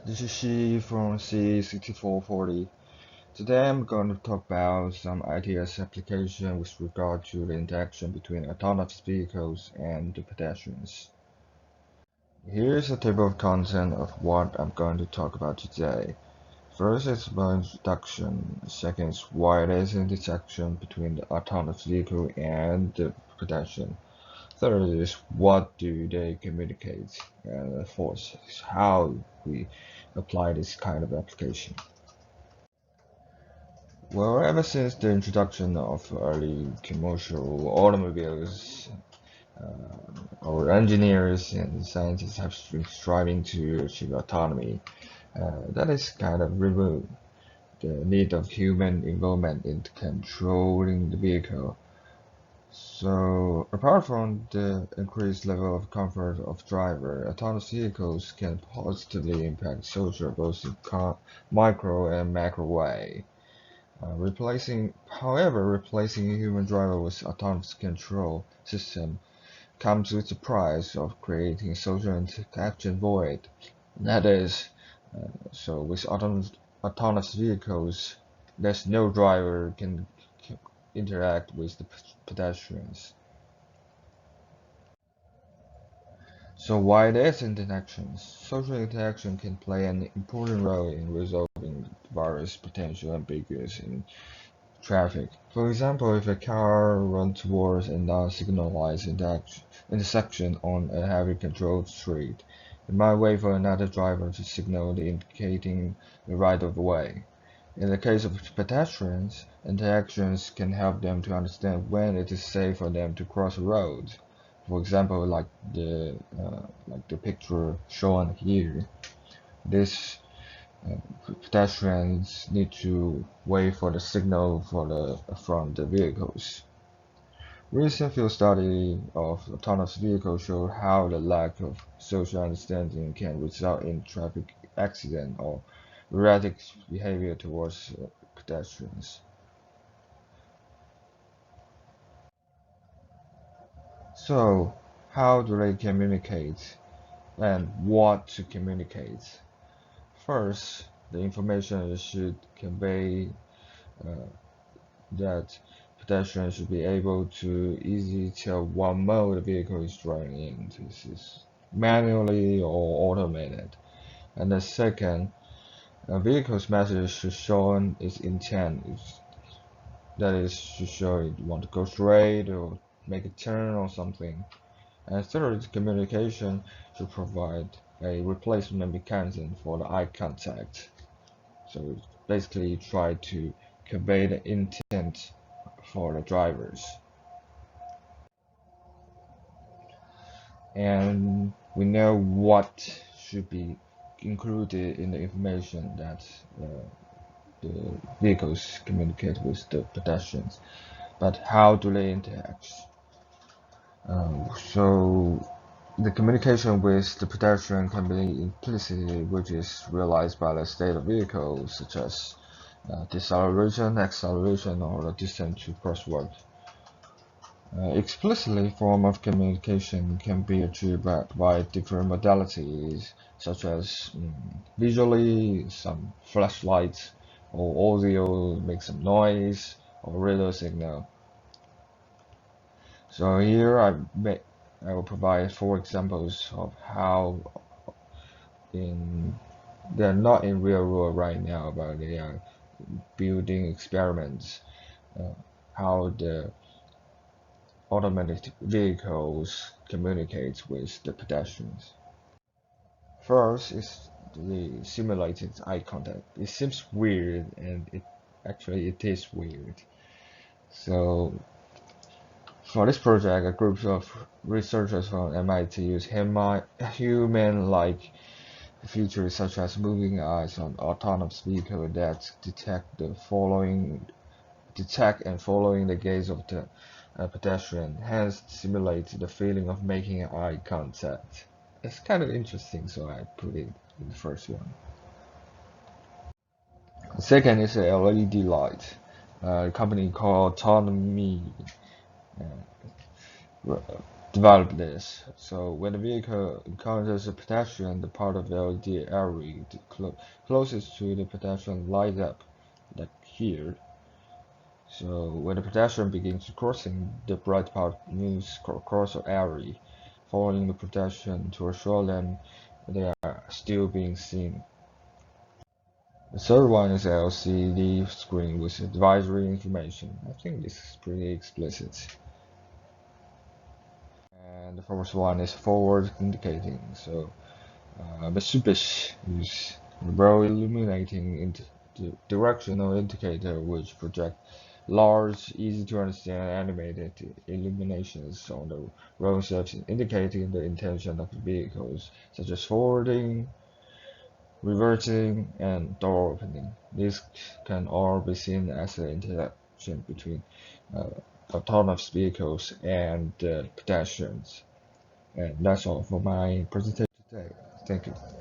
This is Shi from C6440. Today I'm going to talk about some ITS application with regard to the interaction between autonomous vehicles and the pedestrians. Here's a table of content of what I'm going to talk about today. First is my introduction. Second is why there is an interaction between the autonomous vehicle and the pedestrian. Third is what do they communicate, and fourth is how we apply this kind of application. Well, ever since the introduction of early commercial automobiles, our engineers and scientists have been striving to achieve autonomy. That is kind of remove the need of human involvement in controlling the vehicle. So, apart from the increased level of comfort of driver, autonomous vehicles can positively impact social both in micro and macro way. Replacing a human driver with autonomous control system comes with the price of creating social interaction void. That is, with autonomous vehicles, there's no driver can interact with the pedestrians. So why there's interactions? Social interaction can play an important role in resolving various potential ambiguities in traffic. For example, if a car runs towards a non-signalized intersection on a heavily controlled street, it might wait for another driver to signal indicating the right of way. In the case of pedestrians, interactions can help them to understand when it is safe for them to cross a road. For example, like the picture shown here, this pedestrians need to wait for the signal from the vehicles. Recent field study of autonomous vehicles showed how the lack of social understanding can result in traffic accident or erratic behavior towards pedestrians. So, how do they communicate and what to communicate? First, the information should convey uh, that pedestrians should be able to easily tell what mode the vehicle is driving in. This is manually or automated. And the second, a vehicle's message should show its intent. That is, should show it want to go straight or make a turn or something. And third, communication should provide a replacement mechanism for the eye contact. So basically try to convey the intent for the drivers. And we know what should be included in the information that uh, the vehicles communicate with the pedestrians. But how do they interact? So the communication with the pedestrian can be implicitly, which is realized by the state of vehicle, such as deceleration, acceleration, or the distance to crosswalk. Explicitly, form of communication can be achieved by different modalities, such as visually, some flashlights, or audio, make some noise, or radio signal. So here I will provide four examples of how in they're not in real world right now, but they are building experiments. Uh, how the automated vehicles communicate with the pedestrians. First is the simulated eye contact. It seems weird, and it is weird. So for this project, a group of researchers from MIT use human-like features such as moving eyes on autonomous vehicles that detect and following the gaze of the pedestrian, hence simulate the feeling of making eye contact. It's kind of interesting, so I put it in the first one. The second is a LED light. A company called Autonomy develop this. So when the vehicle encounters a pedestrian, the part of the LED area closest to the pedestrian lights up, like here. So when the pedestrian begins crossing, the bright part moves across the area, following the pedestrian to assure them they are still being seen. The third one is LCD screen with advisory information. I think this is pretty explicit. And the fourth one is forward indicating. So Mitsubishi use well illuminating directional indicator which project large, easy to understand animated illuminations on the road surface indicating the intention of the vehicles, such as forwarding, reversing, and door opening. These can all be seen as an interaction between uh, autonomous vehicles and pedestrians. And that's all for my presentation today. Thank you.